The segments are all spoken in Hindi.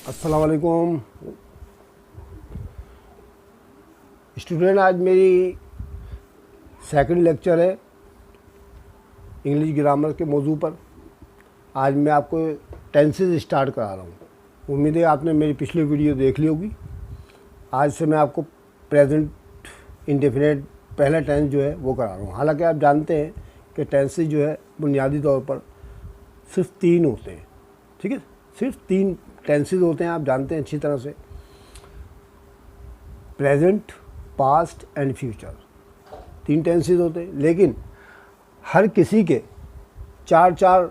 अस्सलाम वालेकुम स्टूडेंट। आज मेरी सेकंड लेक्चर है इंग्लिश ग्रामर के मौजू पर। आज मैं आपको टेंसेस स्टार्ट करा रहा हूँ। उम्मीद है आपने मेरी पिछली वीडियो देख ली होगी। आज से मैं आपको प्रेजेंट इंडेफिनिट पहला टेंस जो है वो करा रहा हूँ। हालांकि आप जानते हैं कि टेंसेस जो है बुनियादी तौर पर सिर्फ 3 होते हैं। ठीक है, सिर्फ 3 टेंसेस होते हैं, आप जानते हैं अच्छी तरह से। Present, past and future 3 tenses होते हैं, लेकिन हर किसी के 4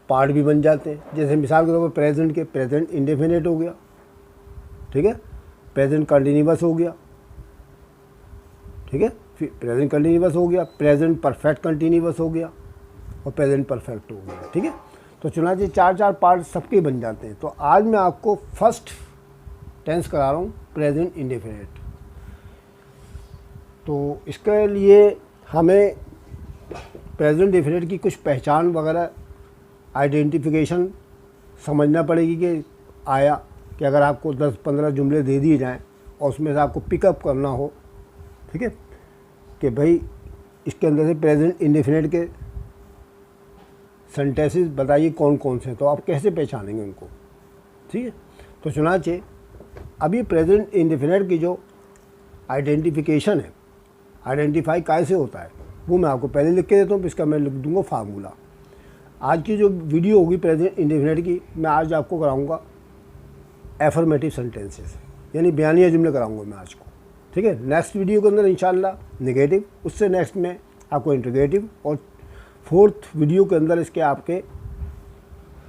पार्ट भी बन जाते हैं। जैसे मिसाल के तौर पर प्रेजेंट के प्रेजेंट इंडेफिनिट हो गया, ठीक है, प्रेजेंट कंटिन्यूअस हो गया, ठीक है, फिर प्रेजेंट कंटिन्यूअस हो गया, प्रेजेंट परफेक्ट कंटिन्यूअस हो गया और प्रेजेंट परफेक्ट हो गया। ठीक है, तो चुनाचे 4 पार्ट सबके बन जाते हैं। तो आज मैं आपको फर्स्ट टेंस करा रहा हूँ प्रेजेंट इंडेफिनिट। तो इसके लिए हमें प्रेजेंट इंडेफिनिट की कुछ पहचान वगैरह आइडेंटिफिकेशन समझना पड़ेगी कि आया कि अगर आपको 10-15 जुमले दे दिए जाएं और उसमें से आपको पिकअप करना हो, ठीक है, कि भाई इसके अंदर से प्रेजेंट इंडेफिनिट के सेंटेंसेस बताइए कौन कौन से हैं, तो आप कैसे पहचानेंगे उनको। ठीक है, तो चुनाचे अभी प्रेजेंट इंडेफिनिट की जो आइडेंटिफिकेशन है, आइडेंटिफाई कैसे होता है, वो मैं आपको पहले लिख के देता हूँ। इसका मैं लिख दूँगा फार्मूला। आज की जो वीडियो होगी प्रेजेंट इंडेफिनिट की, मैं आज आपको कराऊँगा एफर्मेटिव सेंटेंसेस, यानी बयानिया जुमले कराऊँगा मैं आज को। ठीक है, नेक्स्ट वीडियो के अंदर इंशाल्लाह नेगेटिव, उससे नेक्स्ट में आपको इंटीग्रेटिव, और 4th वीडियो के अंदर इसके आपके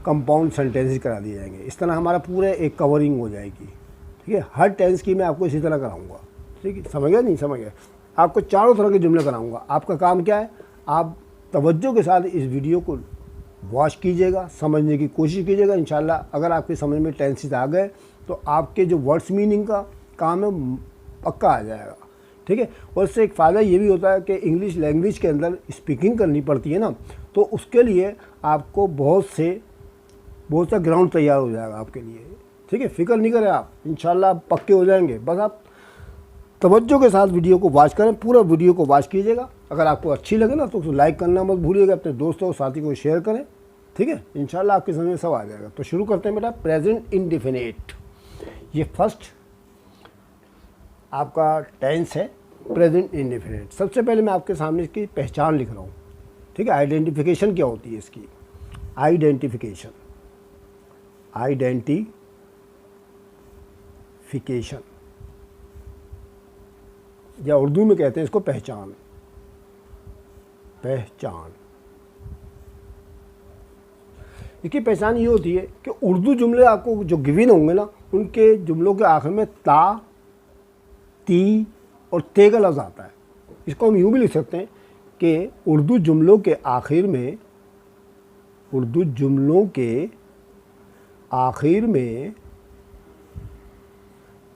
कंपाउंड सेंटेंसेस करा दिए जाएंगे। इस तरह हमारा पूरे एक कवरिंग हो जाएगी। ठीक है, हर टेंस की मैं आपको इसी तरह कराऊंगा। ठीक है, समझ गया नहीं समझ गया, आपको चारों तरह के जुमले कराऊंगा। आपका काम क्या है, आप तवज्जो के साथ इस वीडियो को वॉच कीजिएगा, समझने की कोशिश कीजिएगा। इंशाल्लाह अगर आपके समझ में टेंसेस आ गए तो आपके जो वर्ड्स मीनिंग का काम है पक्का आ जाएगा। ठीक है, और इससे एक फ़ायदा ये भी होता है कि इंग्लिश लैंग्वेज के अंदर स्पीकिंग करनी पड़ती है ना, तो उसके लिए आपको बहुत सा ग्राउंड तैयार हो जाएगा आपके लिए। ठीक है, फिक्र नहीं करें आप, इंशाल्लाह आप पक्के हो जाएंगे। बस आप तवज्जो के साथ वीडियो को वॉच करें, पूरा वीडियो को वॉच कीजिएगा। अगर आपको अच्छी लगे ना तो उसको लाइक करना मत भूलिएगा, अपने दोस्तों और साथी को शेयर करें। ठीक है, इंशाल्लाह आपके समझ में सब आ जाएगा। तो शुरू करते हैं बेटा। प्रेजेंट इंडेफिनिट, ये फर्स्ट आपका टेंस है प्रेजेंट इंडेफिनिट। सबसे पहले मैं आपके सामने इसकी पहचान लिख रहा हूँ। ठीक है, आइडेंटिफिकेशन क्या होती है इसकी, आइडेंटिफिकेशन या उर्दू में कहते हैं इसको पहचान। इसकी पहचान ये होती है कि उर्दू जुमले आपको जो गिवन होंगे ना, उनके जुमलों के आखिर में ता, ती और ते का लफ्ज़ आता है। इसको हम यूँ भी लिख सकते हैं कि उर्दू जुमलों के आखिर में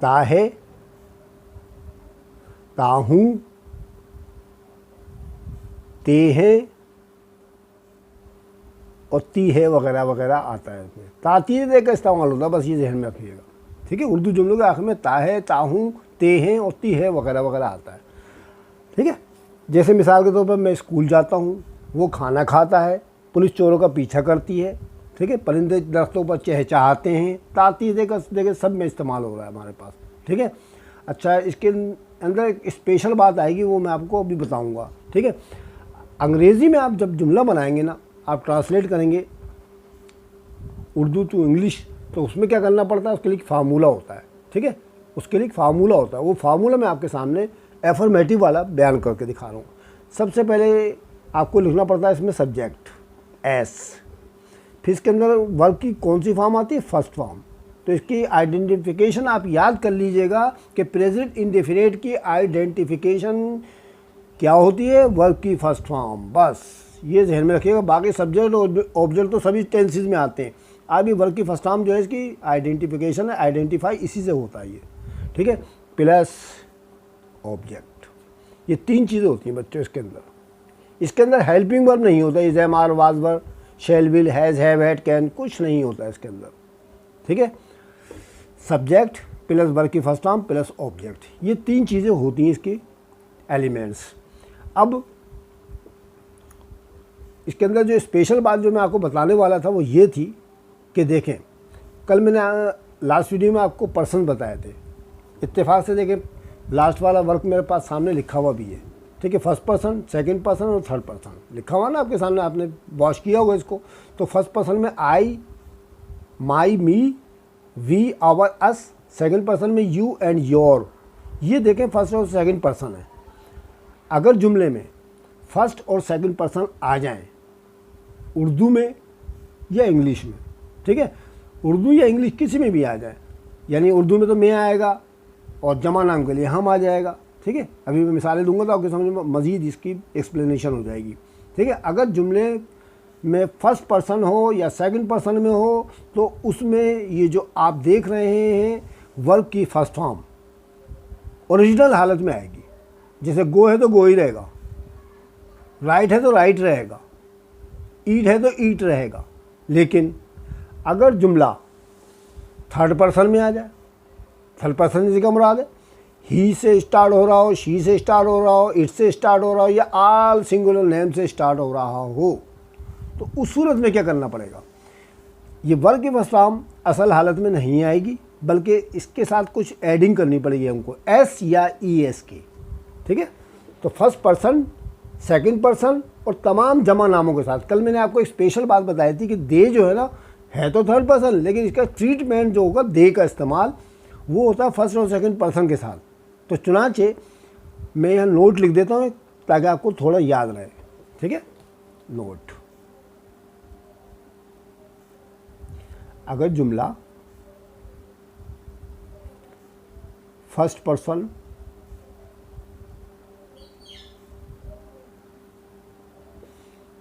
ता है, ताहूँ, ते है और ती है वगैरह वगैरह आता है। इसमें तातीर का इस्तेमाल होता है, बस ये ध्यान में रखिएगा। ठीक है, उर्दू जुमलों के आखिर में ता है, ताहूँ, ते हैं और ती है वगैरह वगैरह आता है। ठीक है, जैसे मिसाल के तौर पर मैं स्कूल जाता हूँ, वो खाना खाता है, पुलिस चोरों का पीछा करती है। ठीक है, परिंदे दरख्तों पर चहचहाते हैं, तातीर का देखिए सब में इस्तेमाल हो रहा है हमारे पास। ठीक है, अच्छा इसके अंदर एक स्पेशल बात आएगी, वो मैं आपको अभी बताऊँगा। ठीक है, अंग्रेज़ी में आप जब जुमला बनाएंगे ना, आप ट्रांसलेट करेंगे उर्दू टू इंग्लिश, तो उसमें क्या करना पड़ता है, उसके लिए एक फार्मूला होता है। ठीक है, उसके लिए एक फार्मूला होता है। वो फार्मूला मैं आपके सामने एफर्मेटिव वाला बयान करके दिखा रहा हूँ। सबसे पहले आपको लिखना पड़ता है इसमें सब्जेक्ट एस, फिर इसके अंदर वर्ब की कौन सी फॉर्म आती है, फर्स्ट फॉर्म। तो इसकी आइडेंटिफिकेशन आप याद कर लीजिएगा कि प्रेजेंट इंडेफिनिट की आइडेंटिफिकेशन क्या होती है, वर्ब की फर्स्ट फॉर्म। बस ये ध्यान में रखिएगा। बाकी सब्जेक्ट और ऑब्जेक्ट तो सभी टेंसेस में आते हैं, अभी वर्ब की फर्स्ट फॉर्म जो है इसकी आइडेंटिफिकेशन है, आइडेंटिफाई इसी से होता है ये। ठीक है, प्लस ऑब्जेक्ट, ये 3 चीज़ें होती हैं बच्चों इसके अंदर। इसके अंदर हेल्पिंग वर्ब नहीं होता, is, am, are, was, were, shall, will, has, have, had, can, कुछ नहीं होता इसके अंदर। ठीक है, सब्जेक्ट प्लस वर्ब की फर्स्ट फॉर्म प्लस ऑब्जेक्ट, ये 3 चीज़ें होती हैं इसके एलिमेंट्स। अब इसके अंदर जो स्पेशल बात जो मैं आपको बताने वाला था वो ये थी कि देखें, कल मैंने लास्ट वीडियो में आपको पर्सन बताए थे। इत्तेफाक से देखें लास्ट वाला वर्क मेरे पास सामने लिखा हुआ भी है, ठीक है। फर्स्ट पर्सन, सेकंड पर्सन और थर्ड पर्सन लिखा हुआ ना आपके सामने, आपने वॉश किया होगा इसको। तो फर्स्ट पर्सन में I, my, me, we, our, us. Second person में यू एंड योर। ये देखें फर्स्ट और सेकंड पर्सन है। अगर जुमले में फर्स्ट और सेकंड पर्सन आ जाएं उर्दू में या इंग्लिश में, ठीक है, उर्दू या इंग्लिश किसी में भी आ जाए, यानी उर्दू में तो मैं आएगा और जमा नाम के लिए हम आ जाएगा, ठीक है। अभी मैं मिसालें दूंगा तो आपके समझ में मज़ीद इसकी एक्सप्लेनेशन हो जाएगी, ठीक है। अगर जुमले में फर्स्ट पर्सन हो या सेकंड पर्सन में हो तो उसमें ये जो आप देख रहे हैं वर्ब की फर्स्ट फॉर्म ओरिजिनल हालत में आएगी। जैसे गो है तो गो ही रहेगा, राइट है तो राइट रहेगा, ईट है तो ईट रहेगा। लेकिन अगर जुमला थर्ड पर्सन में आ जाए, थर्ड पर्सन से क्या मुराद है, ही से स्टार्ट हो रहा हो, शी से स्टार्ट हो रहा हो, इट से स्टार्ट हो रहा हो या आल सिंगुलर नेम से स्टार्ट हो रहा हो, तो उस सूरत में क्या करना पड़ेगा, ये वर्ब की फर्स्ट फॉर्म असल हालत में नहीं आएगी, बल्कि इसके साथ कुछ एडिंग करनी पड़ेगी हमको, एस या ई एस की, ठीक है। तो फर्स्ट पर्सन, सेकंड पर्सन और तमाम जमा नामों के साथ। कल मैंने आपको एक स्पेशल बात बताई थी कि दे जो है ना है तो थर्ड पर्सन, लेकिन इसका ट्रीटमेंट जो होगा दे का इस्तेमाल वो होता है फर्स्ट और सेकंड पर्सन के साथ। तो चुनांचे मैं यहाँ नोट लिख देता हूँ ताकि आपको थोड़ा याद रहे, ठीक है। नोट, अगर जुमला फर्स्ट पर्सन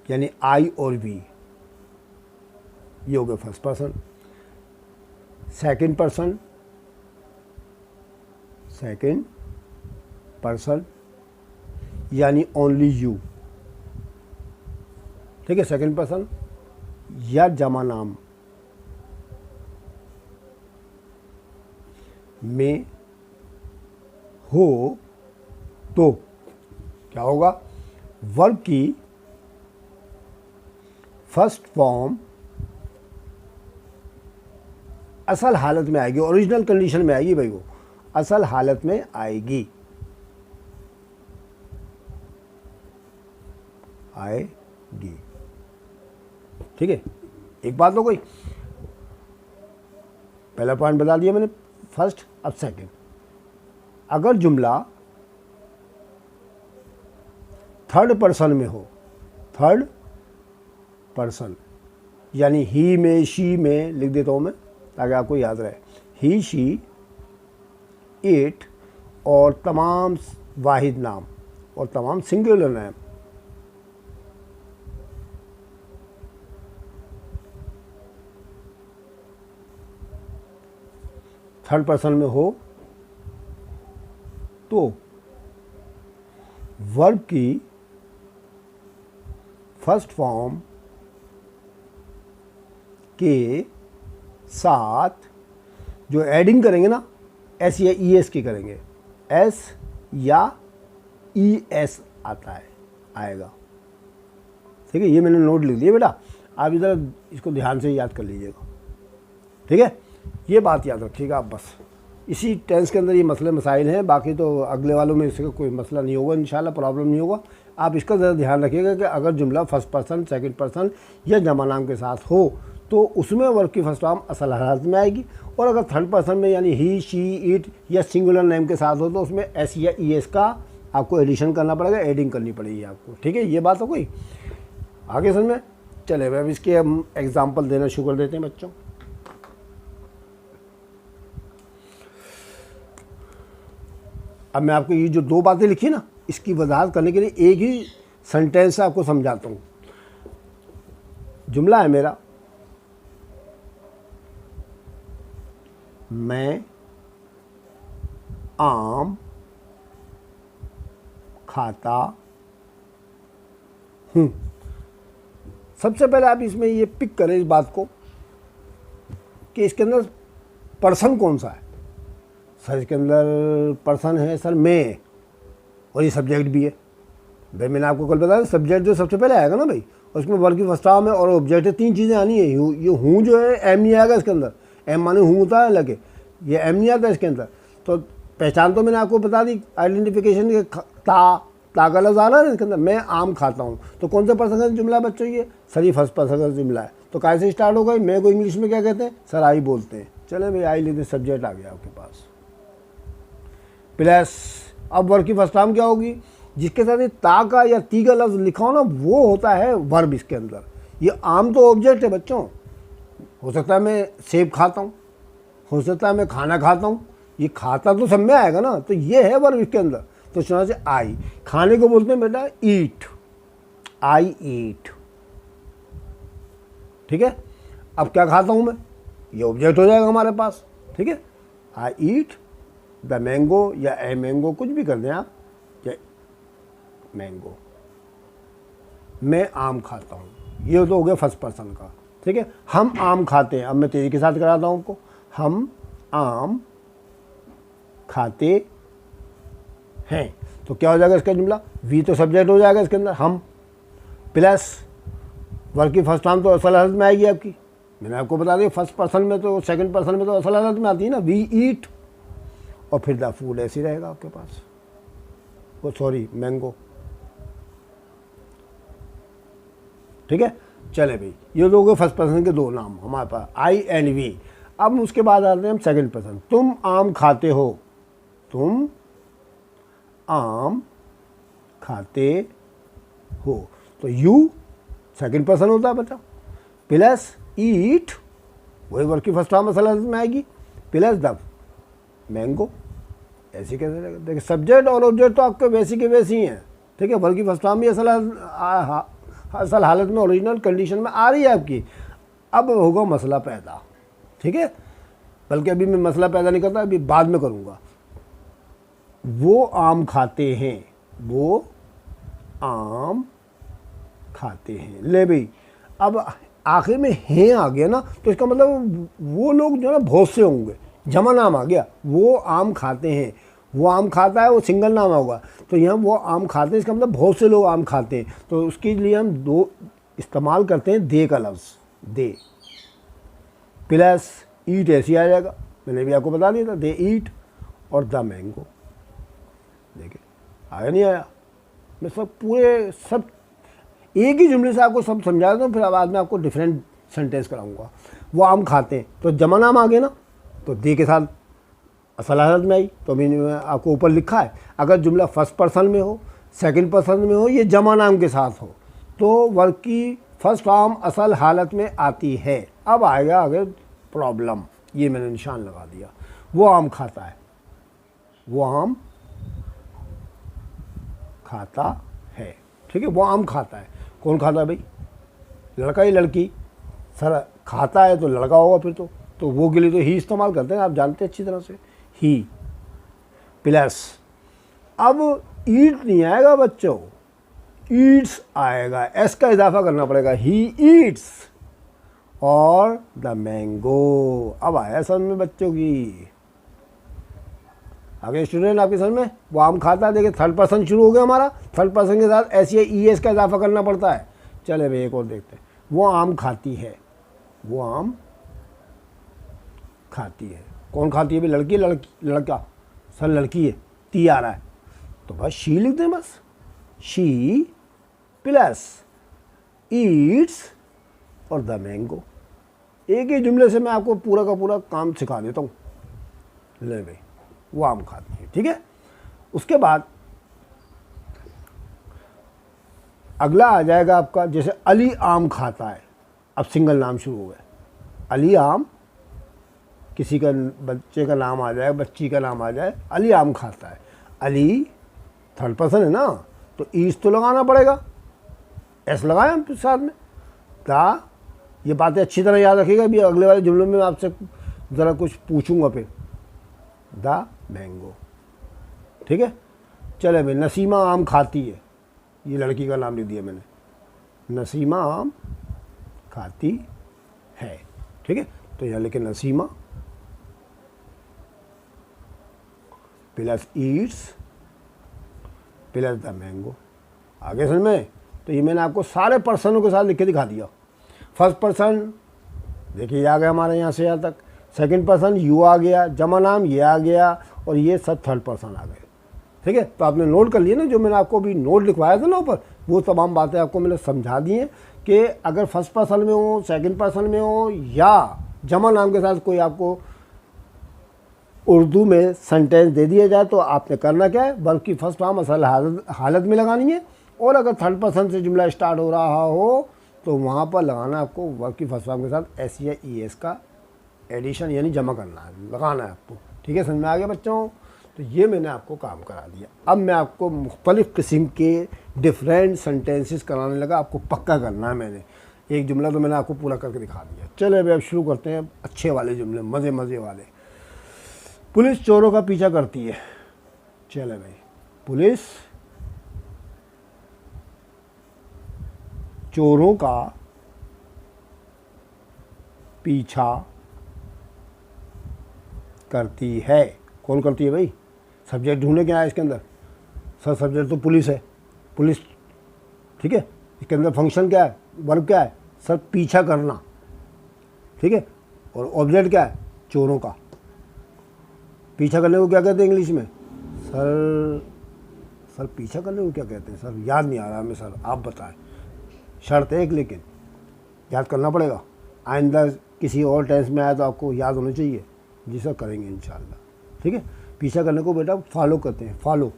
यानी आई और वी, ये हो गया first person. Second person, second person यानी ओनली यू, ठीक है, सेकंड पर्सन या जमा नाम में हो तो क्या होगा, वर्ब की फर्स्ट फॉर्म असल हालत में आएगी, ओरिजिनल कंडीशन में आएगी भाई, वो असल हालत में आएगी, आएगी, ठीक है। एक बात हो गई, पहला पॉइंट बता दिया मैंने फर्स्ट, अब सेकंड। अगर जुमला थर्ड पर्सन में हो, थर्ड पर्सन यानी ही में, शी में लिख देता हूँ मैं ताकि आपको याद रहे, ही, शी, इट और तमाम वाहिद नाम और तमाम सिंगुलर नाम, थर्ड पर्सन में हो तो वर्ब की फर्स्ट फॉर्म के साथ जो एडिंग करेंगे ना, एस या ई एस की करेंगे, एस या ई एस आता है, आएगा, ठीक है। ये मैंने नोट लिख दिया बेटा, आप इधर इसको ध्यान से याद कर लीजिएगा, ठीक है। ये बात याद रखिएगा आप, बस इसी टेंस के अंदर ये मसले मसाइल हैं, बाकी तो अगले वालों में इसका कोई मसला नहीं होगा इंशाल्लाह, प्रॉब्लम नहीं होगा। आप इसका ज़रा ध्यान रखिएगा कि अगर जुमला फर्स्ट पर्सन, सेकंड पर्सन या जमा नाम के साथ हो तो उसमें वर्ब की फर्स्ट फॉर्म असल हालत में आएगी, और अगर थर्ड पर्सन में यानी ही, शी, इट या सिंगुलर नेम के साथ हो तो उसमें एस या ई एस का आपको एडिशन करना पड़ेगा, एडिंग करनी पड़ेगी आपको, ठीक है। ये बात हो गई, आगे समझ में चले। अब इसके हम एग्जाम्पल देना शुरू कर देते हैं बच्चों। अब मैं आपको ये जो दो बातें लिखी ना, इसकी वजाहत करने के लिए एक ही सेंटेंस से आपको समझाता हूँ। जुमला है मेरा, मैं आम खाता हूँ। सबसे पहले आप इसमें ये पिक करें इस बात को कि इसके अंदर पर्सन कौन सा है सर, इसके अंदर पर्सन है सर मैं, और ये सब्जेक्ट भी है भाई। मैंने आपको कल बताया सब्जेक्ट जो सबसे पहले आएगा ना भाई, उसमें वर्ब की फर्स्ट फॉर्म है और ऑब्जेक्ट है, 3 चीज़ें आनी है। ये हूँ जो है एम नहीं आएगा इसके अंदर, एम माने हूँ होता है लगे, ये एम नहीं आता इसके अंदर। तो पहचान तो मैंने आपको बता दी, आइडेंटिफिकेशन के ता का लफ्ज़ आ रहा है इसके अंदर, मैं आम खाता हूँ। तो कौन से पर्सन का जुमला है बच्चों, ये सर ये फर्स्ट पर्सन का जुमला है। तो कैसे स्टार्ट होगा, मैं को इंग्लिश में क्या कहते हैं सर, आई बोलते हैं। चले भाई आई लेते, सब्जेक्ट आ गया आपके पास प्लस। अब वर्ब की फर्स्ट फॉर्म क्या होगी, जिसके साथ ये ता का या ती का लफ्ज़ लिखा हो ना, वो होता है वर्ब इसके अंदर। ये आम तो ऑब्जेक्ट है बच्चों, हो सकता है मैं सेब खाता हूँ, हो सकता है मैं खाना खाता हूँ, ये खाता तो सब में आएगा ना, तो ये है वर्ब इसके अंदर। तो सुना से आई, खाने को बोलते हैं बेटा ईट, आई ईट, ठीक है। अब क्या खाता हूँ मैं, ये ऑब्जेक्ट हो जाएगा हमारे पास, ठीक है। आई ईट द मैंगो या ए मैंगो, कुछ भी कर दें आप, या मैंगो, मैं आम खाता हूँ, ये तो हो गया फर्स्ट पर्सन का, ठीक है। हम आम खाते हैं, अब मैं तेजी के साथ कराता हूँ आपको, हम आम खाते हैं। तो क्या हो जाएगा इसका जुमला, वी तो सब्जेक्ट हो जाएगा इसके अंदर, हम प्लस वर्ब की फर्स्ट फॉर्म तो असल हालत में आएगी आपकी। मैंने आपको बता दिया फर्स्ट पर्सन में तो, सेकंड पर्सन में तो असल हालत में आती है ना, वी ईट, और फिर द फूड ऐसे ही रहेगा आपके पास, वो सॉरी मैंगो, ठीक है। चले भाई ये लोग फर्स्ट पर्सन के 2 नाम हमारे पास, आई एंड वी। अब उसके बाद आते हैं हम सेकंड पर्सन, तुम आम खाते हो, तुम आम खाते हो, तो यू सेकंड पर्सन होता है बच्चा, प्लस ईट वही वर्ब की फर्स्ट फॉर्म असल में आएगी, प्लस द मैंगो, ऐसे कैसे रहेगा। देखिए सब्जेक्ट और ऑब्जेक्ट तो आपके वैसी के वैसी ही हैं, ठीक है। वर्ब की फर्स्ट फॉर्म भी असल हालत में ओरिजिनल कंडीशन में आ रही है आपकी। अब होगा मसला पैदा, ठीक है, बल्कि अभी मैं मसला पैदा नहीं करता, अभी बाद में करूँगा। वो आम खाते हैं, वो आम खाते हैं, ले भाई। अब आखिर में हैं आ गया ना, तो इसका मतलब वो लोग जो है ना बहुत से होंगे, जमा नाम आ गया, वो आम खाते हैं, वो आम खाता है, वो सिंगल नाम होगा। तो यहाँ वो आम खाते हैं, इसका मतलब बहुत से लोग आम खाते हैं, तो उसके लिए हम 2 इस्तेमाल करते हैं दे का लफ्ज़, दे प्लस ईट ऐसे आ जाएगा, मैंने भी आपको बता दिया था, दे ईट और द मैंगो। देखिए आया नहीं आया, मैं सब एक ही जुमले से आपको सब समझा देता हूँ, फिर बाद में आपको डिफरेंट सेंटेंस कराऊंगा। वो आम खाते हैं तो जमा नाम आ गए ना, तो दे के साथ असल हालत में आई। तो अभी आपको ऊपर लिखा है, अगर जुमला फर्स्ट पर्सन में हो, सेकंड पर्सन में हो, ये जमा नाम के साथ हो, तो वर्ब की फर्स्ट फॉर्म असल हालत में आती है। अब आएगा आगे प्रॉब्लम, ये मैंने निशान लगा दिया। वो आम खाता है, वो आम खाता है, ठीक है। वो आम खाता है, कौन खाता है भाई, लड़का या लड़की, सर खाता है तो लड़का होगा फिर तो वो के लिए तो ही इस्तेमाल करते हैं, आप जानते हैं अच्छी तरह से, ही प्लस। अब ईट नहीं आएगा बच्चों, ईट्स आएगा, एस का इजाफा करना पड़ेगा, ही ईट्स और द मैंगो। अब आया समझ में बच्चों की, आगे स्टूडेंट आपके समझ में, वो आम खाता है। देखिए थर्ड पर्सन शुरू हो गया हमारा, थर्ड पर्सन के साथ एस या ई एस का इजाफा करना पड़ता है। चले भाई एक और देखते हैं, वो आम खाती है, वो आम खाती है, कौन खाती है भाई, लड़की लड़का, सर लड़की है, ती आ रहा है, तो बस शी लिख दें, बस शी प्लस ईट्स और द मैंगो। एक ही जुमले से मैं आपको पूरा का पूरा काम सिखा देता हूँ। ले भाई वो आम खाती है, ठीक है। उसके बाद अगला आ जाएगा आपका, जैसे अली आम खाता है, अब सिंगल नाम शुरू हो गया, अली आम, किसी का बच्चे का नाम आ जाए, बच्ची का नाम आ जाए, अली आम खाता है, अली थर्ड पर्सन है ना, तो ईस तो लगाना पड़ेगा, एस लगाएं हम साथ में, ता। ये बातें अच्छी तरह याद रखिएगा, भी अगले वाले जुमलों में आपसे ज़रा कुछ पूछूंगा फिर, द मैंगो, ठीक है। चले भाई नसीमा आम खाती है, ये लड़की का नाम लिख दिया मैंने, नसीमा आम खाती है, ठीक है। तो यहाँ लिखे Naseema plus eats plus the mango. आगे समझ में? तो ये मैंने आपको सारे पर्सनों के साथ लिख के दिखा दिया। फर्स्ट पर्सन देखिए आ गया हमारे यहाँ से यहाँ तक, सेकंड पर्सन यू आ गया, जमा नाम ये आ गया, और ये सब थर्ड पर्सन आ गए। ठीक है, तो आपने नोट कर लिया ना, जो मैंने आपको अभी नोट लिखवाया था ना ऊपर, वो तमाम बातें आपको मैंने समझा दी हैं कि अगर फर्स्ट पर्सन में हो, सेकंड पर्सन में हो, या जमा नाम के साथ कोई आपको उर्दू में सेंटेंस दे दिया जाए तो आपने करना क्या है, बल्कि फर्स्ट फॉर्म असल हालत में लगानी है, और अगर थर्ड पर्सन से जुमला स्टार्ट हो रहा हो तो वहाँ पर लगाना आपको वर्ब की फर्स्ट फॉर्म के साथ एस या ई एस का एडिशन यानी जमा करना है, लगाना है आपको। ठीक है, समझ में आ गया बच्चों? तो ये मैंने आपको काम करा दिया। अब मैं आपको मुख्तलिफ़ किस्म के डिफरेंट सेंटेंसेस कराने लगा, आपको पक्का करना है। मैंने एक जुमला तो मैंने आपको पूरा करके दिखा दिया। चलो अभी अब शुरू करते हैं अच्छे वाले जुमले, मज़े मज़े वाले। पुलिस चोरों का पीछा करती है। चले भाई, पुलिस चोरों का पीछा करती है। कौन करती है भाई? सब्जेक्ट ढूंढने क्या है इसके अंदर? सर सब्जेक्ट तो पुलिस है, पुलिस। ठीक है, इसके अंदर फंक्शन क्या है, वर्ब क्या है? सर पीछा करना। ठीक है, और ऑब्जेक्ट क्या है? चोरों का। पीछा करने को क्या कहते हैं इंग्लिश में? सर पीछा करने को क्या कहते हैं? सर याद नहीं आ रहा हमें, सर आप बताएं। शर्त है एक, लेकिन याद करना पड़ेगा। आइंदा किसी और टेंस में आया तो आपको याद होना चाहिए। जी सर करेंगे इंशाल्लाह। ठीक है, पीछा करने को बेटा फॉलो करते हैं, फॉलो।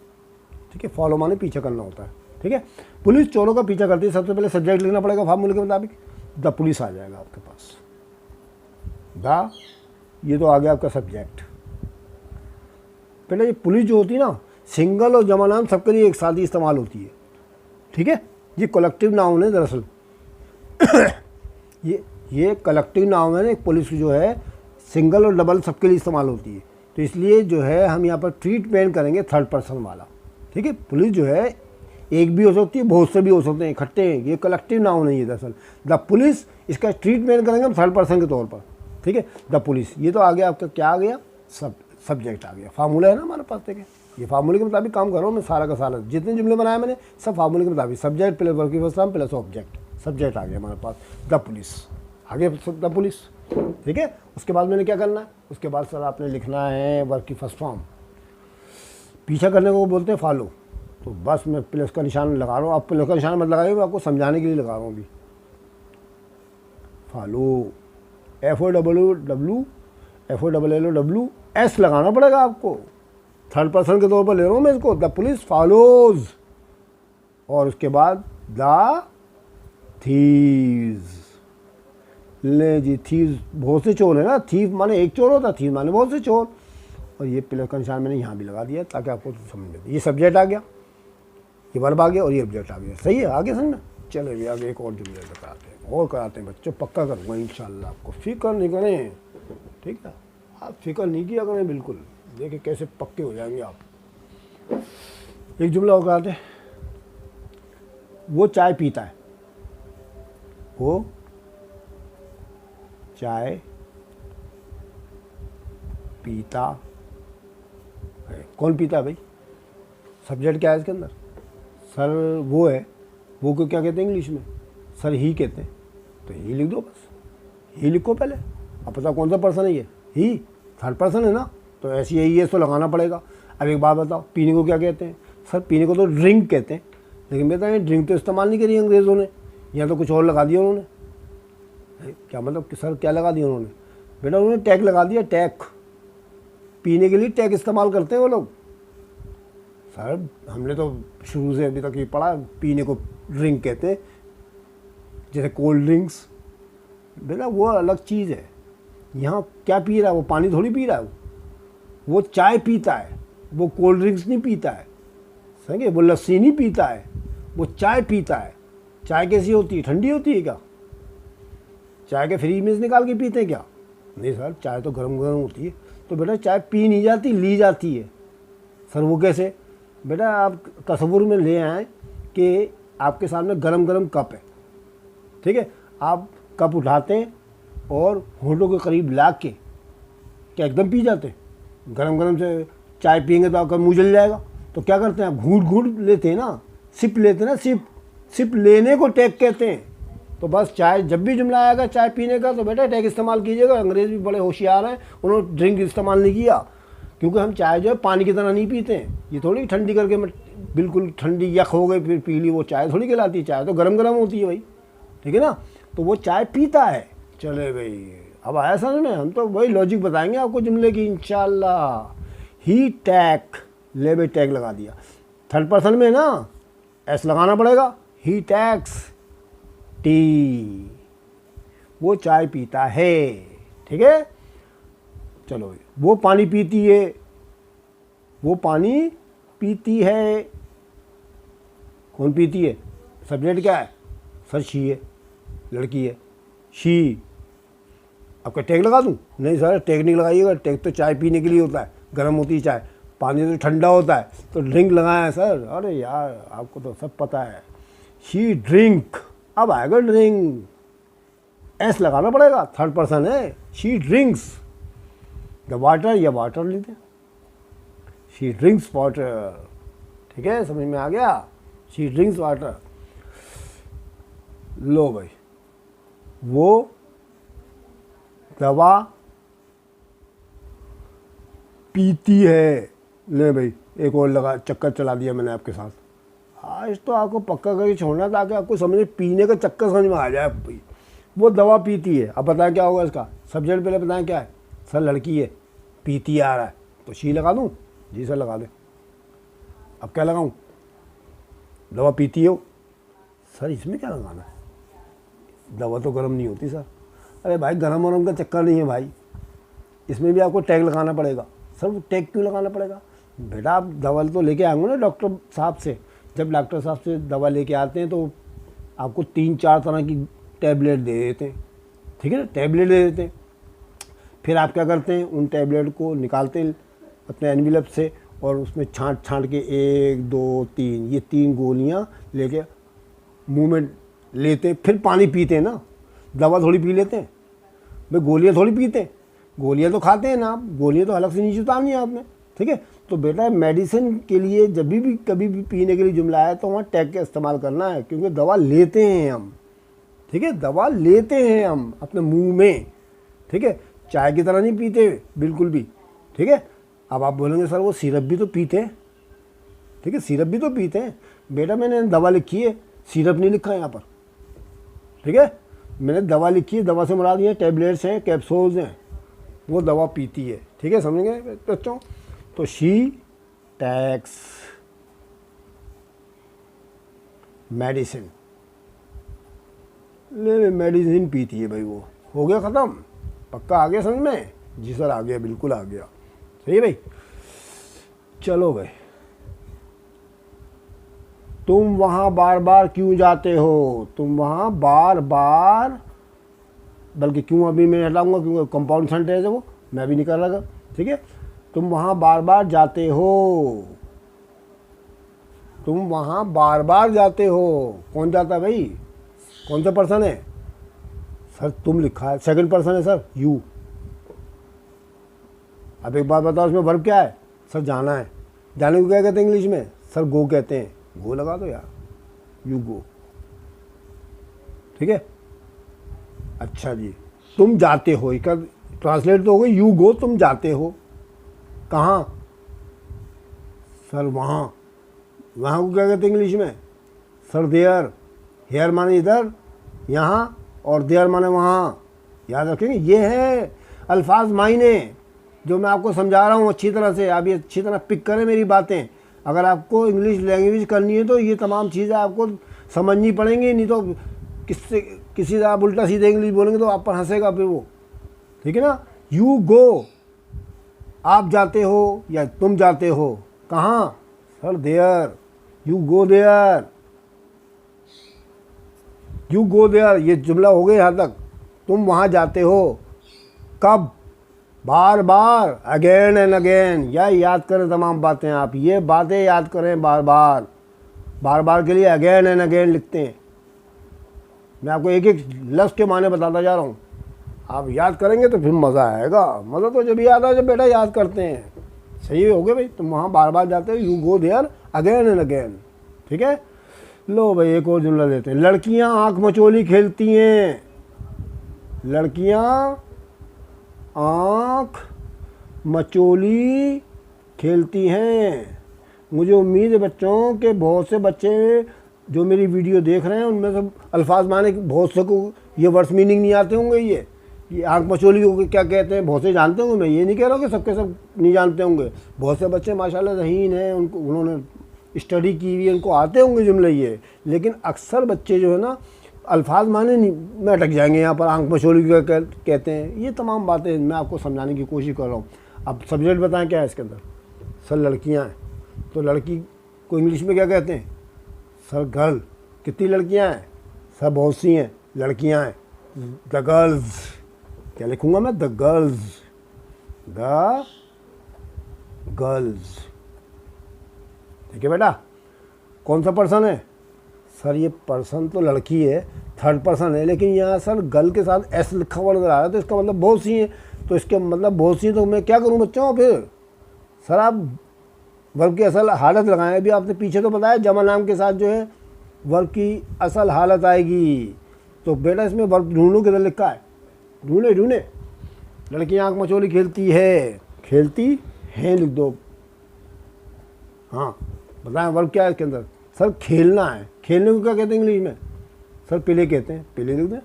ठीक है, फॉलो माने पीछा करना होता है। ठीक है, पुलिस चोरों का पीछा करती है। सबसे पहले सब्जेक्ट लिखना पड़ेगा फार्मूले के मुताबिक। द पुलिस आ जाएगा आपके पास। द, ये तो आ गया आपका सब्जेक्ट। पहले ये पुलिस जो होती है ना, सिंगल और जमा नाम सबके लिए एक साथ ही इस्तेमाल होती है। ठीक है, ये कलेक्टिव नाउन है दरअसल। ये कलेक्टिव नाउन है। पुलिस जो है सिंगल और डबल सबके लिए इस्तेमाल होती है, तो इसलिए जो है हम यहाँ पर ट्रीटमेंट करेंगे थर्ड पर्सन वाला। ठीक है, पुलिस जो है एक भी हो सकती है, बहुत से भी हो सकते हैं, इकट्ठे हैं। ये कलेक्टिव नाउन है ये दरअसल। द पुलिस, इसका ट्रीटमेंट करेंगे हम थर्ड पर्सन के तौर पर। ठीक है, द पुलिस, ये तो आ गया आपका, क्या आ गया? सब्जेक्ट आ गया। फार्मूला है ना हमारे पास। देखें, ये फार्मूले के मुताबिक काम कर रहा हूँ मैं सारा का सारा। जितने जुमले बनाए मैंने सब फार्मूले के मुताबिक। सब्जेक्ट प्लस वर्ब की first form plus object. Subject आ गया हमारे पास, द पुलिस आ गया, द पुलिस। ठीक है, उसके बाद मैंने क्या करना है? उसके बाद सर आपने लिखना है वर्ब की फर्स्ट फॉर्म। पीछा करने को बोलते हैं फॉलो। तो बस मैं प्लस का निशान लगा रहा हूँ। आप प्लस का निशान मत लगाइए, मैं आपको समझाने के लिए लगा रहा हूँ अभी। फॉलो, FOLLOW एस लगाना पड़ेगा आपको। थर्ड पर्सन के तौर पर ले रहा हूँ मैं इसको। द पुलिस फॉलोज, और उसके बाद द थीव्स। ले जी, थीव्स बहुत से चोर है ना। थीव माने एक चोर होता है, थीव माने बहुत से चोर। और ये प्लस का निशान मैंने यहाँ भी लगा दिया ताकि आपको समझ में। ये सब्जेक्ट आ गया, ये वर्ब आ गया, और ये ऑब्जेक्ट आ गया। सही है, आगे समझना। चलो ये आगे एक और जुमले कराते हैं, और कराते हैं बच्चों। पक्का करूँगा इंशाल्लाह, आपको फिक्र नहीं करें। ठीक है, आप फिक्र नहीं किया करें बिल्कुल। देखिए कैसे पक्के हो जाएंगे आप। एक जुमला और कराते हैं। वो चाय पीता है। वो चाय पीता है। कौन पीता है भाई? सब्जेक्ट क्या है इसके अंदर? सर वो है। वो को क्या कहते हैं इंग्लिश में? सर ही कहते हैं। तो ही लिख दो, बस ही लिखो पहले। अब पता कौन सा पर्सन है ये? ही, थर्ड पर्सन है ना, तो ऐसी यही है, तो लगाना पड़ेगा। अब एक बात बताओ, पीने को क्या कहते हैं? सर पीने को तो ड्रिंक कहते हैं, लेकिन बेटा ये ड्रिंक तो इस्तेमाल नहीं करी अंग्रेज़ों ने, यहाँ तो कुछ और लगा दिया उन्होंने। क्या मतलब सर क्या लगा दिया उन्होंने? बेटा उन्होंने टैग लगा दिया, टैग। पीने के लिए टैग इस्तेमाल करते हैं वो लोग। सर हमने तो शुरू से अभी तक ये पढ़ा, पीने को ड्रिंक कहते हैं, जैसे कोल्ड ड्रिंक्स। बेटा वो अलग चीज़ है। यहाँ क्या पी रहा है? वो पानी थोड़ी पी रहा है, वो चाय पीता है। वो कोल्ड ड्रिंक्स नहीं पीता है, समझे? वो लस्सी नहीं पीता है, वो चाय पीता है। चाय कैसी होती है? ठंडी होती है क्या? चाय के फ्रिज में से निकाल के पीते हैं क्या? नहीं सर, चाय तो गरम गरम होती है। तो बेटा चाय पी नहीं जाती, ली जाती है। सर वो कैसे? बेटा आप तस्वुर में ले आएँ कि आपके सामने गरम गरम कप है। ठीक है, आप कप उठाते हैं और होठों के करीब ला के क्या एकदम पी जाते हैं? गरम गरम से चाय पियेंगे तो आपका मुँह जल जाएगा। तो क्या करते हैं आप, घूट घूट लेते हैं ना, सिप लेते हैं ना, सिप लेने को टैग कहते हैं। तो बस चाय जब भी जुमला आएगा चाय पीने का तो बेटा टैग इस्तेमाल कीजिएगा। अंग्रेज़ भी बड़े होशियार हैं, उन्होंने ड्रिंक इस्तेमाल नहीं किया, क्योंकि हम चाय जो है पानी की तरह नहीं पीते हैं। ये थोड़ी ठंडी करके बिल्कुल ठंडी यख हो गई फिर पी ली, वो चाय थोड़ी कहलाती है। चाय तो गरम गरम होती है भाई, ठीक है ना। तो वो चाय पीता है। चले भाई, अब आया समझ में। हम तो वही लॉजिक बताएंगे आपको जुमले की इंशाल्लाह। ही टैक, ले भाई टैग लगा दिया। थर्ड पर्सन में ना एस लगाना पड़ेगा। ही टैक्स टी, वो चाय पीता है, ठीक है। चलो भाई, वो पानी पीती है, वो पानी पीती है। कौन पीती है? सब्जेक्ट क्या है सर? शी है, लड़की है, शी। आपका टैग लगा दूं? नहीं सर, टैग नहीं लगाइएगा। टैग तो चाय पीने के लिए होता है, गर्म होती है चाय, पानी तो ठंडा होता है, तो ड्रिंक लगाया है सर। अरे यार आपको तो सब पता है। शी ड्रिंक, अब आएगा ड्रिंक, एस लगाना पड़ेगा, थर्ड पर्सन है। शी ड्रिंक्स द वाटर, या वाटर लेते हैं, शी ड्रिंक्स वाटर, ठीक है, समझ में आ गया। She drinks water. लो भाई, वो दवा पीती है। ले भाई, एक और लगा, चक्कर चला दिया मैंने आपके साथ। आज तो आपको पक्का करके छोड़ना ताकि आपको समझ में, पीने का चक्कर समझ में आ जाए भाई। वो दवा पीती है। अब बताएं क्या होगा इसका सब्जेक्ट, पहले बताएं क्या है। सर लड़की है, पीती आ रहा है, तो शी लगा दूं? जी सर लगा दें। अब क्या लगाऊं? दवा पीती हो। सर इसमें क्या लगाना है? दवा तो गर्म नहीं होती सर। अरे भाई गर्म वरम का चक्कर नहीं है भाई, इसमें भी आपको टैग लगाना पड़ेगा। सर वो टैग क्यों लगाना पड़ेगा? बेटा आप दवा तो लेके आएंगे ना डॉक्टर साहब से। जब डॉक्टर साहब से दवा लेके आते हैं तो आपको 3-4 तरह की टैबलेट दे देते हैं, ठीक है ना, टैबलेट दे देते हैं। फिर आप क्या करते हैं, उन टैबलेट को निकालते हैं अपने एनवेलप से और उसमें छांट के 1 2 3 ये 3 गोलियां लेके मुंह में लेते हैं। फिर पानी पीते हैं ना, दवा थोड़ी पी लेते हैं भाई, गोलियां थोड़ी पीते हैं। गोलियां तो खाते हैं ना आप, गोलियां तो हलक से नीचे उतारनी है आपने, ठीक है। तो बेटा मेडिसिन के लिए जब भी कभी भी पीने के लिए जुमला आए तो वहाँ टैग का इस्तेमाल करना है, क्योंकि दवा लेते हैं हम, ठीक है, दवा लेते हैं हम अपने मुंह में, ठीक है। चाय की तरह नहीं पीते बिल्कुल भी, ठीक है। अब आप बोलेंगे सर वो सिरप भी तो पीते हैं, ठीक है, सिरप भी तो पीते हैं। बेटा मैंने दवा लिखी है, सिरप नहीं लिखा है यहाँ पर, ठीक है। मैंने दवा लिखी है, दवा से मुराद ये टैबलेट्स हैं, कैप्सूल्स हैं, वो दवा पीती है, ठीक है, समझ गए बच्चों। तो शी टैक्स मेडिसिन, ले मेडिसिन पीती है भाई। वो हो गया ख़त्म, पक्का आ गया समझ में? जी सर आ गया, बिल्कुल आ गया, सही है भाई। चलो भाई, तुम वहाँ बार बार क्यों जाते हो? तुम वहाँ बार बार, बल्कि क्यों अभी मैं हटाऊंगा क्योंकि कंपाउंड सेंटेंस है वो, मैं भी नहीं कर रहा, ठीक है। तुम वहाँ बार बार जाते हो, तुम वहाँ बार बार जाते हो। कौन जाता है भाई? कौन सा पर्सन है? सर तुम लिखा है, सेकंड पर्सन है सर, यू। अब एक बात बताओ, उसमें वर्ब क्या है? सर जाना है। जाने को क्या कहते हैं इंग्लिश में? सर गो कहते हैं। गो लगा दो यार, यू गो, ठीक है। अच्छा जी, तुम जाते हो, इसका ट्रांसलेट तो हो गई यू गो, तुम जाते हो कहाँ? सर वहाँ। वहाँ को क्या कहते हैं इंग्लिश में? Sir there. हेयर माने इधर, यहाँ, और देयर माने वहाँ। याद रखेंगे, ये है अल्फाज मायने जो मैं आपको समझा रहा हूँ अच्छी तरह से। आप ये अच्छी तरह पिक करें मेरी बातें। अगर आपको इंग्लिश लैंग्वेज करनी है तो ये तमाम चीज़ें आपको समझनी पड़ेंगी, नहीं तो किसी से आप उल्टा सीधे इंग्लिश बोलेंगे तो आप पर हंसेगा फिर वो, ठीक है ना। यू गो, आप जाते हो या तुम जाते हो कहाँ? Sir there, you go there, you go there. ये जुमला हो गया यहाँ तक। तुम वहाँ जाते हो कब? बार बार, अगेन एंड अगेन। या याद करें तमाम बातें, आप ये बातें याद करें बार बार। बार बार के लिए अगेन एंड अगेन लिखते हैं। मैं आपको एक एक लफ्ज़ के माने बताता जा रहा हूँ, आप याद करेंगे तो फिर मज़ा आएगा। मज़ा तो जब याद आए जब बेटा याद करते हैं, सही हो गया भाई, तुम वहाँ बार बार जाते हो, you go there again and again. ठीक है, लो भाई एक और जुमला देते हैं। लड़कियाँ आँख मचोली खेलती हैं, लड़कियाँ आँख मचोली खेलती हैं। मुझे उम्मीद है बच्चों के बहुत से बच्चे जो मेरी वीडियो देख रहे हैं उनमें से अल्फाज माने बहुत से को ये वर्ड्स मीनिंग नहीं आते होंगे। ये आँख मचोली को क्या कहते हैं बहुत से जानते होंगे, मैं ये नहीं कह रहा हूँ कि सबके सब नहीं जानते होंगे। बहुत से बच्चे माशाल्लाह ज़हीन हैं, उनको उन्होंने स्टडी की हुई है, उनको आते होंगे जुमले ये। लेकिन अक्सर बच्चे जो है ना अल्फाज माने नहीं में अटक जाएंगे। यहाँ पर आँख मचोली क्या कहते हैं, ये तमाम बातें मैं आपको समझाने की कोशिश कर रहा हूँ। अब सब्जेक्ट बताएं क्या है इसके अंदर। सर लड़कियाँ हैं तो लड़की को इंग्लिश में क्या कहते हैं? Sir girl. कितनी लड़कियाँ हैं? सर बहुत सी हैं लड़कियाँ हैं, द गर्ल्स। क्या लिखूँगा मैं? The girls, the girls. ठीक है बेटा, कौन सा पर्सन है? सर ये पर्सन तो लड़की है, थर्ड पर्सन है, लेकिन यहाँ सर गर्ल के साथ एस लिखा हुआ नजर आ रहा है, तो इसका मतलब बहुत सी है। तो इसके मतलब बहुत सी, तो मैं क्या करूँ बच्चों फिर? सर आप वर्ब की असल हालत लगाएं। अभी आपने पीछे तो बताया जमा नाम के साथ जो है वर्ब की असल हालत आएगी। तो बेटा इसमें वर्ब ढूंढो, किधर लिखा है? ढूंढे ढूंढे। लड़कियाँ आँख मचोली खेलती है, खेलती हैं लिख दो। हाँ बताएं वर्ब क्या है इसके अंदर? सर खेलना है। खेलने को क्या कहते हैं इंग्लिश में? सर प्ले कहते हैं, प्ले लिख दें।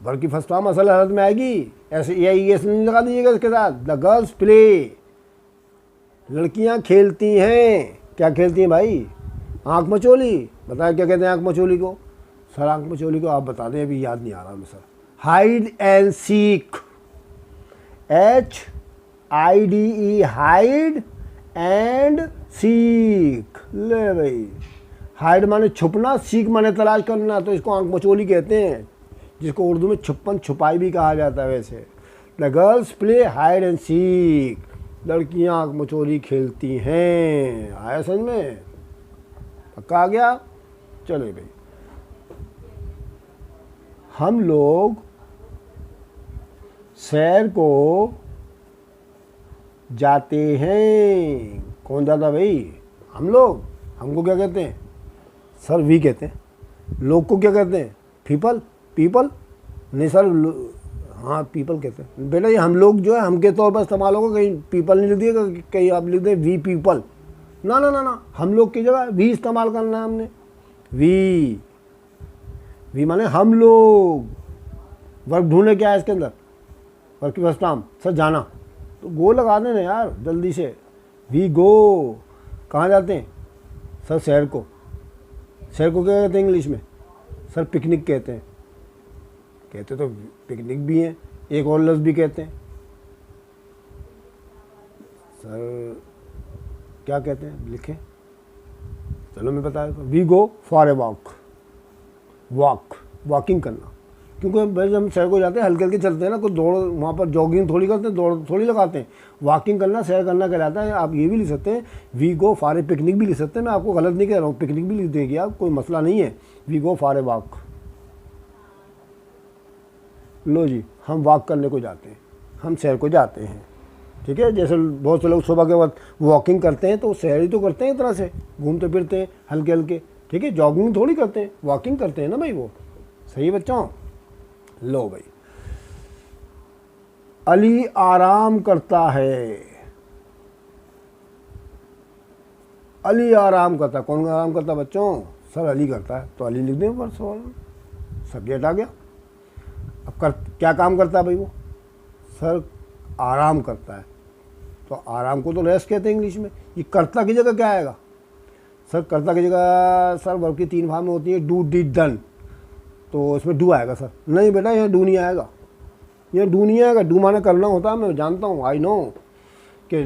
वर्ब की फर्स्ट फॉर्म असल हालत में आएगी, ऐसे एस नहीं लगा दीजिएगा इसके साथ। द गर्ल्स प्ले, लड़कियां खेलती हैं। क्या खेलती हैं भाई? आँख मचोली। बताया क्या कहते हैं आँख मचोली को? सर आँख मचोली को आप बता दें, अभी याद नहीं आ रहा हमें sir. Hide and seek, HIDE, hide and seek. ले भाई, हाइड माने छुपना, सीक माने तलाश करना, तो इसको आँख मचोली कहते हैं, जिसको उर्दू में छुपन छुपाई भी कहा जाता है। वैसे the girls play hide and seek, लड़कियाँ आँख मचोली खेलती हैं। आया समझ में? पक्का आ गया? चलो भाई, हम लोग सैर को जाते हैं। कौन जाता भाई? हम लोग। हमको क्या कहते हैं? सर वी कहते हैं। लोग को क्या कहते हैं? पीपल। पीपल नहीं सर, हाँ पीपल कहते हैं। बेटा ये हम लोग जो है हम के तौर पर इस्तेमाल होगा, कहीं पीपल नहीं लिख दिएगा, कहीं आप लिख दे वी पीपल। ना ना ना ना, हम लोग की जगह वी इस्तेमाल करना है हमने। वी, वी माने हम लोग। वर्ब ढूंढे क्या है इसके अंदर? वर्ब की फर्स्ट फॉर्म सर जाना, तो गो लगा देना यार जल्दी से। वी गो, कहाँ जाते हैं? सर शहर को। शहर को क्या कहते हैं इंग्लिश में? सर पिकनिक कहते हैं। कहते तो पिकनिक भी हैं, एक और लफ्ज़ भी कहते हैं। सर क्या कहते हैं लिखें? चलो मैं बता देता हूँ। We go for a walk. Walk, walking करना। क्योंकि भाई जब हम सैर को जाते हैं हल्के हल्के चलते हैं ना, कोई दौड़ वहाँ पर जॉगिंग थोड़ी करते हैं, दौड़ थोड़ी लगाते हैं। वॉकिंग करना, सैर करना कहलाता है। आप ये भी लिख सकते हैं, we go for a picnic भी लिख सकते हैं। मैं आपको गलत नहीं कह रहा हूँ, पिकनिक भी लिख देगी आप, कोई मसला नहीं है। We go for a walk. लो जी, हम वॉक करने को जाते हैं, हम सैर को जाते हैं। ठीक है, जैसे बहुत से लोग सुबह के वक्त वॉकिंग करते हैं तो सैर ही तो करते हैं, एक तरह से घूमते फिरते हैं हल्के हल्के। ठीक है, जॉगिंग थोड़ी करते हैं, वॉकिंग करते हैं ना भाई वो। सही बच्चों? लो भाई, अली आराम करता है। अली आराम करता है। कौन आराम करता है बच्चों? सर अली करता है, तो अली लिख दें पर सब्जेक्ट आ गया। अब क्या काम करता है भाई वो? सर आराम करता है, तो आराम को तो रेस्ट कहते हैं इंग्लिश में। ये कर्ता की जगह क्या आएगा? सर कर्ता की जगह सर वर्ब की 3 फॉर्म में होती है, डू डिड डन, तो इसमें डू आएगा सर। नहीं बेटा यहाँ डू नहीं आएगा, यहाँ डू नहीं आएगा। डू माने करना होता है, मैं जानता हूँ, आई नो कि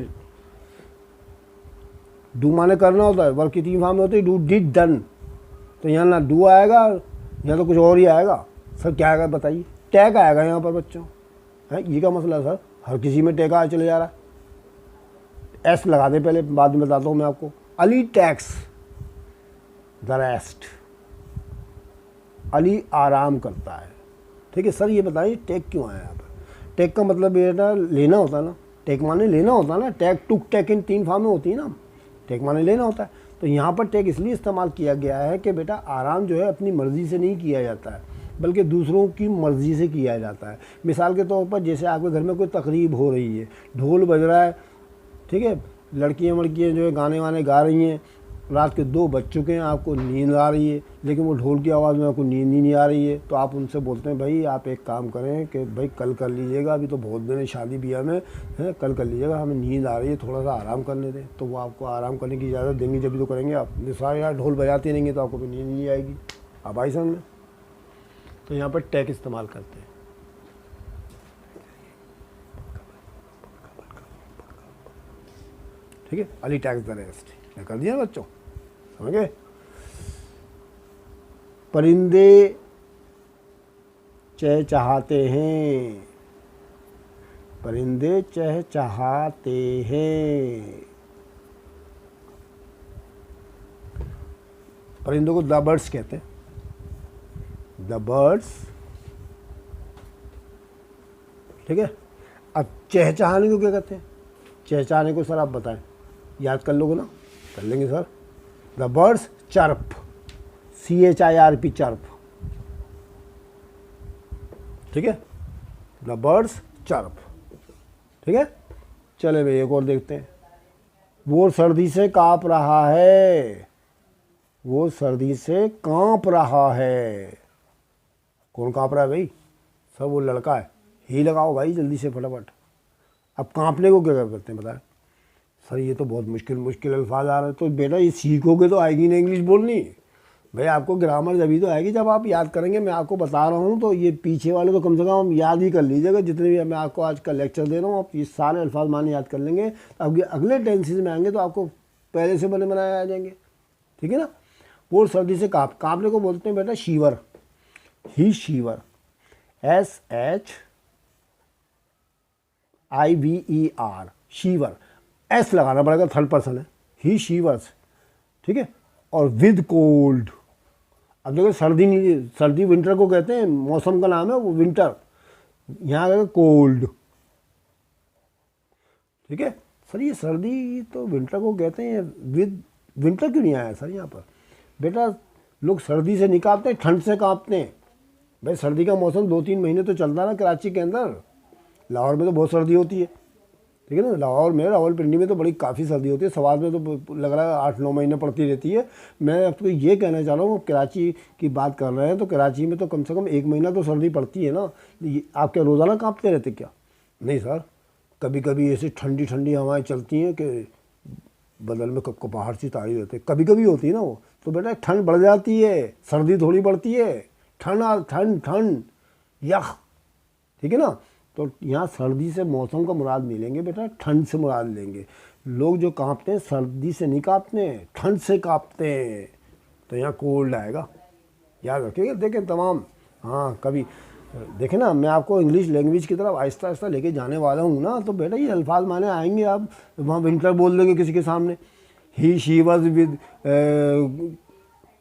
डू माने करना होता है। वर्ब की 3 फॉर्म में होती है, डू डिड डन, तो यहाँ ना डू आएगा, यहाँ तो कुछ और ही आएगा। सर क्या आएगा बताइए? टैग आएगा यहाँ पर बच्चों। है ये क्या मसला है सर? हर किसी में टैग आ चले जा रहा है। एस लगा दे पहले, बाद में बताता हूँ मैं आपको। Ali tax the rest. Ali आराम करता है। ठीक है सर, ये बताइए टैग क्यों आया यहाँ पर? टेक का मतलब ये ना लेना होता है ना, टेक माने लेना होता है ना, टेक टुक टेक इन 3 फॉर्म में होती है ना, टेक माने लेना होता है। तो यहाँ पर टेक इसलिए इस्तेमाल किया गया है कि बेटा आराम जो है अपनी मर्ज़ी से नहीं किया जाता है, बल्कि दूसरों की मर्ज़ी से किया जाता है। मिसाल के तौर पर जैसे आपके घर में कोई तकरीब हो रही है, ढोल बज रहा है, ठीक है, लड़कियाँ वड़कियाँ जो है गाने वाने गा रही हैं, रात के 2 बज चुके हैं, आपको नींद आ रही है, लेकिन वो ढोल की आवाज़ में आपको नींद ही नहीं आ रही है, तो आप उनसे बोलते हैं भाई आप एक काम करें कि भाई कल कर लीजिएगा, अभी तो बहुत दिन है शादी ब्याह में है, कल कर लीजिएगा, हमें नींद आ रही है, थोड़ा सा आराम करने दें। तो वो आपको आराम करने की इजाज़त देंगे जब भी तो करेंगे आप। सारे यार ढोल बजाते रहेंगे तो आपको भी नींद नहीं आएगी। आप आई समझ में? तो यहाँ पर टेक इस्तेमाल करते हैं। ठीक है, अली टैक्स द रेस्ट मैं कर दिया बच्चों, समझ गए? परिंदे चहचहाते हैं, परिंदे चहचहाते हैं। परिंदों को द बर्ड्स कहते हैं, द बर्ड्स। ठीक है, अब चहचहाने को क्या कहते हैं? चहचहाने को सर आप बताएं, याद कर लोगे ना? कर लेंगे sir. The birds chirp, CHIRP chirp. ठीक है, द बर्ड्स चर्प। ठीक है, चले भाई एक और देखते हैं। वो सर्दी से काँप रहा है, वो सर्दी से काँप रहा है। कौन काँप रहा है भाई? सर वो लड़का है। ही लगाओ भाई जल्दी से फटाफट। अब काँपने को क्या करते हैं बताएं? सर ये तो बहुत मुश्किल अल्फाज आ रहे हैं। तो बेटा ये सीखोगे तो आएगी ना इंग्लिश बोलनी भाई। आपको ग्रामर जब ही तो आएगी जब आप याद करेंगे। मैं आपको बता रहा हूँ तो ये पीछे वाले तो कम से कम याद ही कर लीजिएगा। जितने भी मैं आपको आज का लेक्चर दे रहा हूँ आप ये सारे अल्फाज माने याद कर लेंगे। अब ये अगले टेंसेस में आएंगे तो आपको पहले से बने बनाए आ जाएंगे। ठीक है ना। वो सर्दी से काँपने को बोलते हैं बेटा शीवर। ही शीवर, SHIVER, शीवर। एस लगाना पड़ेगा, थर्ड पर्सन है। ही शीवर्स। ठीक है। और विद कोल्ड। अब देखो सर्दी नहीं, सर्दी विंटर को कहते हैं, मौसम का नाम है वो विंटर। यहाँ आ कोल्ड। ठीक है सर, ये सर्दी तो विंटर को कहते हैं, विद विंटर क्यों नहीं आया सर यहाँ पर? बेटा लोग सर्दी से नहीं काँपते हैं, ठंड से काँपते हैं भाई। सर्दी का मौसम 2-3 महीने तो चलता है ना कराची के अंदर। लाहौर में तो बहुत सर्दी होती है। ठीक है ना। लाहौर में, रावलपिंडी में तो बड़ी काफ़ी सर्दी होती है। सवाद में तो लग रहा है 8-9 महीने पड़ती रहती है। मैं आपको ये कहना चाह रहा हूँ, कराची की बात कर रहे हैं तो कराची में तो कम से कम 1 महीना तो सर्दी पड़ती है ना। आप क्या रोज़ाना काँपते रहते क्या? नहीं सर, कभी कभी ऐसी ठंडी ठंडी हवाएं चलती हैं कि बदल में कपकपाहट सी तारी रहती है। कभी कभी होती है ना वो, तो बेटा ठंड बढ़ जाती है, सर्दी थोड़ी बढ़ती है। ठंड ठंड ठंड यख। ठीक है ना। तो यहाँ सर्दी से मौसम का मुराद नहीं लेंगे बेटा, ठंड से मुराद लेंगे। लोग जो काँपते हैं सर्दी से नहीं काँपते हैं, ठंड से काँपते हैं। तो यहाँ कोल्ड आएगा, याद रखिएगा। देखें तमाम, हाँ कभी देखें ना, मैं आपको इंग्लिश लैंग्वेज की तरफ आहिस्ता आहिस्ता लेके जाने वाला हूँ ना। तो बेटा ये अल्फाज माने आएंगे। आप वहाँ विंटर बोल देंगे किसी के सामने, ही शी वॉज विद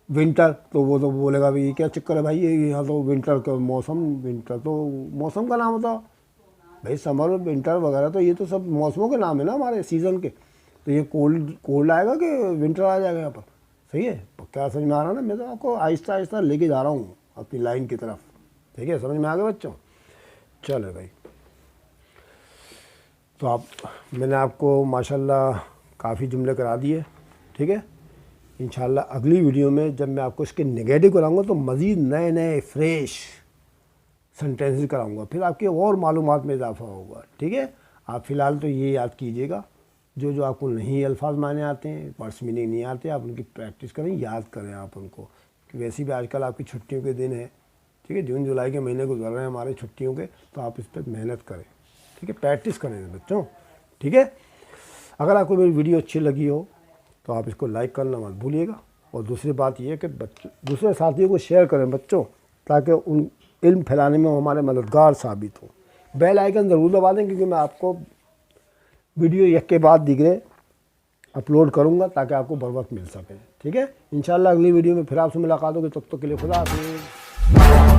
विंटर, तो वो तो बोलेगा भाई क्या चक्कर है भाई, ये यहाँ तो विंटर का मौसम, विंटर तो मौसम का नाम होता भाई। समर विंटर वगैरह तो ये तो सब मौसमों के नाम है ना हमारे सीज़न के। तो ये कोल्ड आएगा कि विंटर आ जाएगा यहाँ पर? सही है, क्या समझ में आ रहा है ना? मैं तो आपको आहिस्ता आहिस्ता लेके जा रहा हूँ अपनी लाइन की तरफ। ठीक है, समझ में आ गया बच्चों? चलो भाई, तो मैंने आपको माशाल्लाह काफ़ी जुमले करा दिए। ठीक है, इंशाल्लाह अगली वीडियो में जब मैं आपको इसके नेगेटिव कराऊंगा तो मज़ीद नए नए फ्रेश सेंटेंसेस कराऊंगा, फिर आपके और मालूमात में इजाफा होगा। ठीक है, आप फ़िलहाल तो ये याद कीजिएगा, जो आपको नहीं अल्फाज माने आते हैं, वर्ड्स मीनिंग नहीं आते, आप उनकी प्रैक्टिस करें, याद करें आप उनको। कि वैसे भी आजकल आपकी छुट्टियों के दिन है। ठीक है, जून जुलाई के महीने गुजर रहे हैं हमारे छुट्टियों के, तो आप इस पर मेहनत करें। ठीक है, प्रैक्टिस करें बच्चों। ठीक है, अगर आपको मेरी वीडियो अच्छी लगी हो तो आप इसको लाइक करना मत भूलिएगा। और दूसरी बात यह है कि दूसरे साथियों को शेयर करें बच्चों, ताकि उन इल्म फैलाने में हमारे मददगार साबित हो। बेल आइकन ज़रूर दबा दें, क्योंकि मैं आपको वीडियो एक के बाद दिगरे अपलोड करूँगा ताकि आपको बर वक्त मिल सके। ठीक है, इंशाल्लाह अगली वीडियो में फिर आपसे मुलाकात होगी। तब तक के लिए खुदा हाफ़िज़।